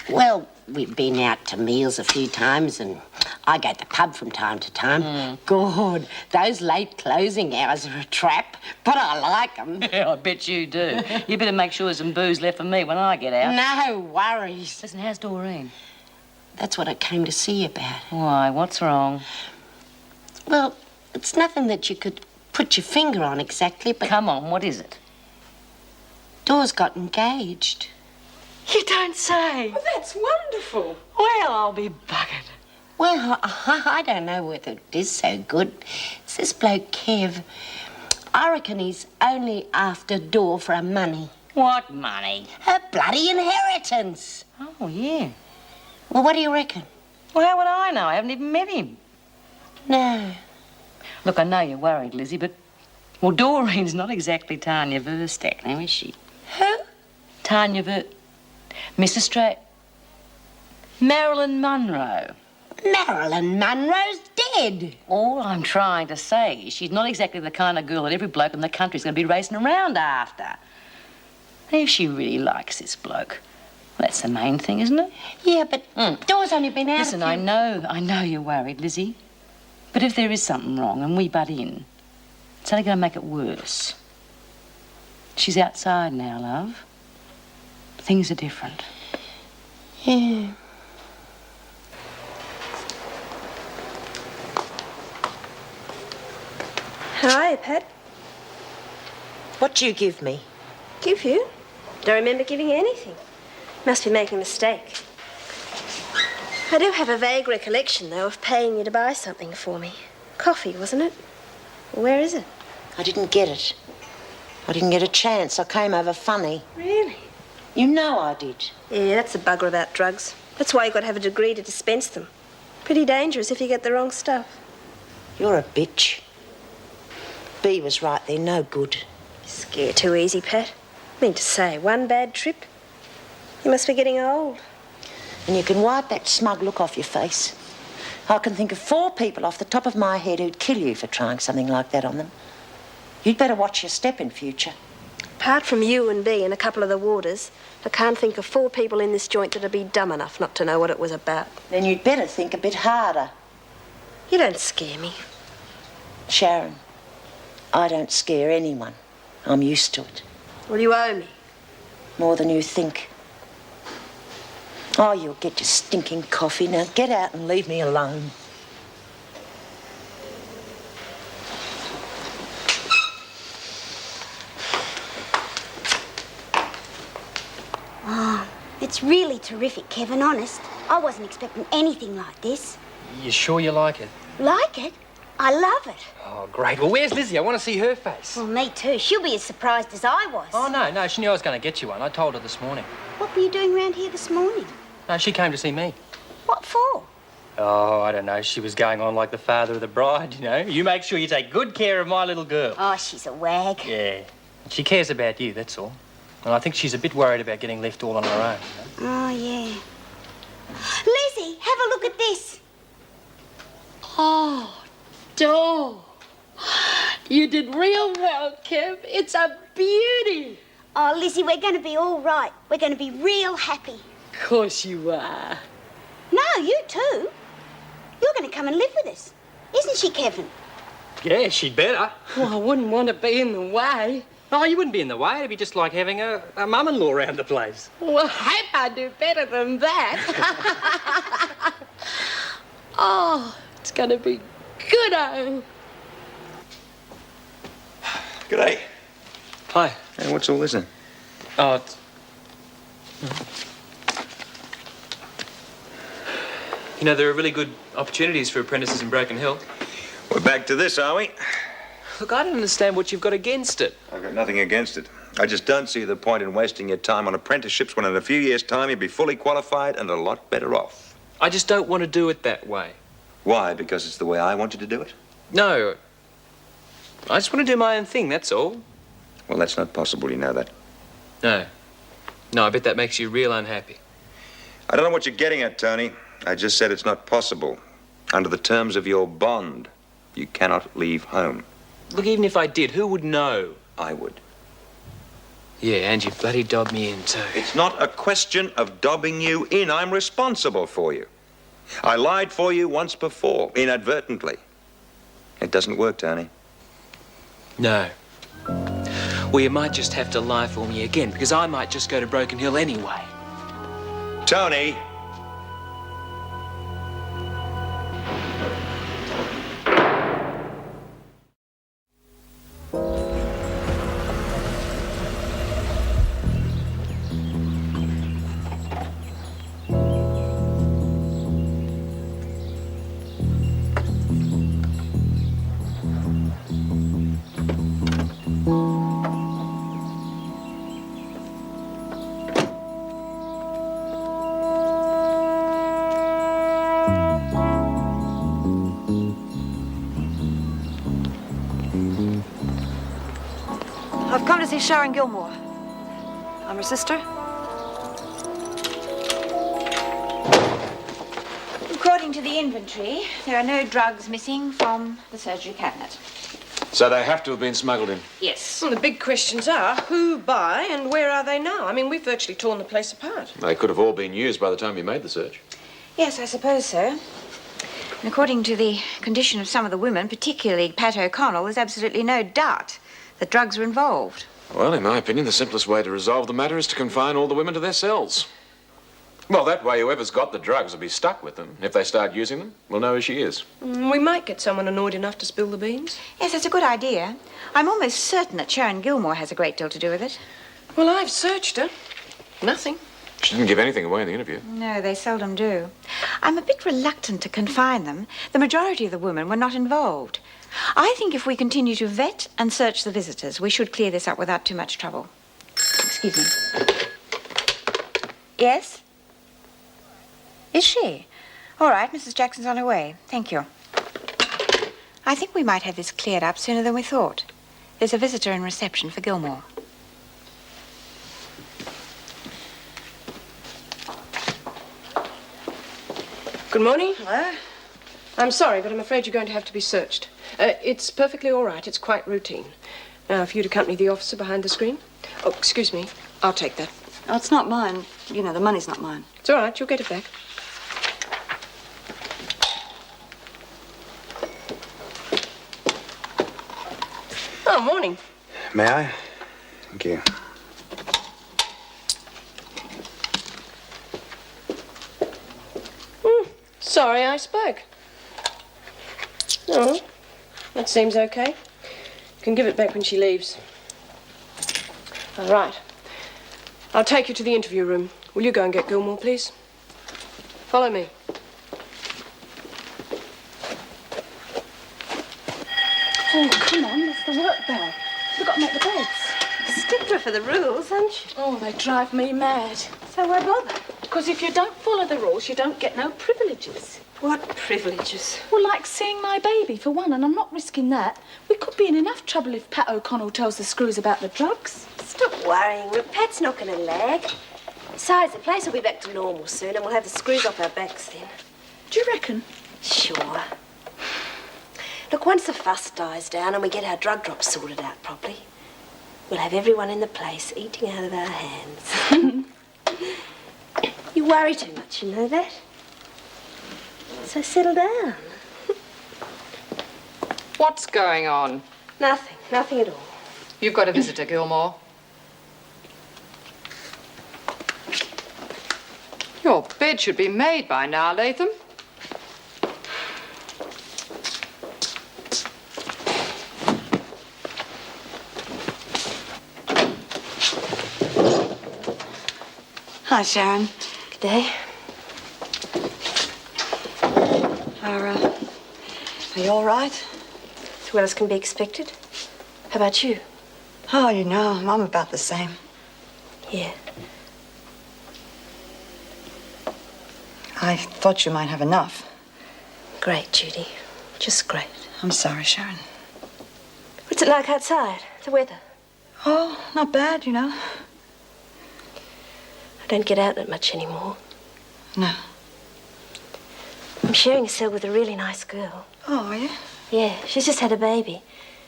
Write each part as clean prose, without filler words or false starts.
Well, we've been out to meals a few times and I go to the pub from time to time. God, those late closing hours are a trap, but I like them. Yeah, I bet you do. You better make sure there's some booze left for me when I get out. No worries. Listen, how's Doreen? That's what I came to see you about. Why, what's wrong? Well, it's nothing that you could put your finger on exactly, but... Come on, what is it? Dor's got engaged. You don't say. Oh, that's wonderful. Well, I'll be buggered. Well, I don't know whether it is so good. It's this bloke, Kev. I reckon he's only after Dor for her money. What money? Her bloody inheritance. Oh, yeah. Well, what do you reckon? Well, how would I know? I haven't even met him. No. Look, I know you're worried, Lizzie, but... Well, Doreen's not exactly Tanya Verstack now, is she? Who? Tanya Miss Australia... Marilyn Monroe. Marilyn Monroe's dead. All I'm trying to say is she's not exactly the kind of girl that every bloke in the country's going to be racing around after. And if she really likes this bloke, well, that's the main thing, isn't it? Yeah, but Dor's only been out. Listen, I know you're worried, Lizzie. But if there is something wrong and we butt in, it's only going to make it worse. She's outside now, love. Things are different. Yeah. Hi, Pat. What do you give me? Give you? Don't remember giving you anything. Must be making a mistake. I do have a vague recollection, though, of paying you to buy something for me. Coffee, wasn't it? Where is it? I didn't get it. I didn't get a chance. I came over funny. Really? You know I did. Yeah, that's the bugger about drugs. That's why you've got to have a degree to dispense them. Pretty dangerous if you get the wrong stuff. You're a bitch. B was right there, no good. Scare too easy, Pat. I mean to say, one bad trip. You must be getting old. And you can wipe that smug look off your face. I can think of 4 people off the top of my head who'd kill you for trying something like that on them. You'd better watch your step in future. Apart from you and B and a couple of the warders, I can't think of 4 people in this joint that'd be dumb enough not to know what it was about. Then you'd better think a bit harder. You don't scare me. Sharon, I don't scare anyone. I'm used to it. Well, you owe me. More than you think. Oh, you'll get your stinking coffee. Now get out and leave me alone. Oh, it's really terrific, Kevin, honest. I wasn't expecting anything like this. You sure you like it? Like it? I love it. Oh, great. Well, where's Lizzie? I want to see her face. Well, me too. She'll be as surprised as I was. Oh, no, she knew I was going to get you one. I told her this morning. What were you doing round here this morning? No, she came to see me. What for? Oh, I don't know. She was going on like the father of the bride, you know. You make sure you take good care of my little girl. Oh, she's a wag. Yeah. She cares about you, that's all. And I think she's a bit worried about getting left all on her own, you know? Oh, yeah. Lizzie, have a look at this. Oh, Dor. You did real well, Kev. It's a beauty. Oh, Lizzie, we're going to be all right. We're going to be real happy. Of course you are. No, you too. You're going to come and live with us. Isn't she, Kevin? Yeah, she'd better. Well, I wouldn't want to be in the way. Oh, you wouldn't be in the way. It'd be just like having a mum-in-law around the place. Well, I hope I do better than that. Oh, it's going to be good, oh. G'day. Hi. Hey, what's all this then? Oh, it's... You know, there are really good opportunities for apprentices in Broken Hill. We're back to this, are we? Look, I don't understand what you've got against it. I've got nothing against it. I just don't see the point in wasting your time on apprenticeships when in a few years' time you'll be fully qualified and a lot better off. I just don't want to do it that way. Why? Because it's the way I want you to do it? No. I just want to do my own thing, that's all. Well, that's not possible, you know that. No. No, I bet that makes you real unhappy. I don't know what you're getting at, Tony. I just said it's not possible. Under the terms of your bond, you cannot leave home. Look, even if I did, who would know? I would. Yeah, and you bloody dobbed me in, too. It's not a question of dobbing you in. I'm responsible for you. I lied for you once before, inadvertently. It doesn't work, Tony. No. Well, you might just have to lie for me again, because I might just go to Broken Hill anyway. Tony! I've come to see Sharon Gilmore. I'm her sister. According to the inventory, there are no drugs missing from the surgery cabinet. So they have to have been smuggled in? Yes. Well, the big questions are who, by, and where are they now? I mean, we've virtually torn the place apart. They could have all been used by the time you made the search. Yes, I suppose so. And according to the condition of some of the women, particularly Pat O'Connell, there's absolutely no doubt that drugs were involved. Well, in my opinion, the simplest way to resolve the matter is to confine all the women to their cells. Well, that way whoever's got the drugs will be stuck with them. And if they start using them, we'll know who she is. We might get someone annoyed enough to spill the beans. Yes, that's a good idea. I'm almost certain that Sharon Gilmore has a great deal to do with it. Well, I've searched her. Nothing. She didn't give anything away in the interview. No, they seldom do. I'm a bit reluctant to confine them. The majority of the women were not involved. I think if we continue to vet and search the visitors, we should clear this up without too much trouble. Excuse me. Yes? Is she? All right, Mrs. Jackson's on her way. Thank you. I think we might have this cleared up sooner than we thought. There's a visitor in reception for Gilmore. Good morning. Hello? I'm sorry, but I'm afraid you're going to have to be searched. It's perfectly all right. It's quite routine. Now, if you'd accompany the officer behind the screen. Oh, excuse me. I'll take that. Oh, it's not mine. You know, the money's not mine. It's all right. You'll get it back. Oh, morning. May I? Thank you. Sorry I spoke. Oh, that seems okay. You can give it back when she leaves. All right. I'll take you to the interview room. Will you go and get Gilmore, please? Follow me. Oh, come on, that's the work bell. We've got to make the beds. Stickler for the rules, aren't you? Oh, they drive me mad. So why bother? Because if you don't follow the rules, you don't get no privileges. What privileges? Well, like seeing my baby, for one, and I'm not risking that. We could be in enough trouble if Pat O'Connell tells the screws about the drugs. Stop worrying. Pat's not going to lag. Besides, the place will be back to normal soon, and we'll have the screws off our backs then. Do you reckon? Sure. Look, once the fuss dies down and we get our drug drops sorted out properly, we'll have everyone in the place eating out of our hands. You worry too much, you know that? So settle down. What's going on? Nothing. Nothing at all. You've got a visitor, Gilmore. Your bed should be made by now, Latham. Hi, Sharon. Good day. Are you all right? As well as can be expected. How about you? Oh, you know, I'm about the same. Yeah. I thought you might have enough. Great, Judy. Just great. I'm sorry, Sharon. What's it like outside? The weather? Oh, not bad, you know. I don't get out that much anymore. No. I'm sharing a cell with a really nice girl. Oh, are you? Yeah, she's just had a baby.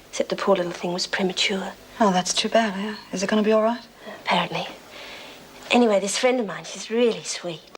Except the poor little thing was premature. Oh, that's too bad, yeah. Is it going to be all right? apparently. Anyway, this friend of mine, she's really sweet.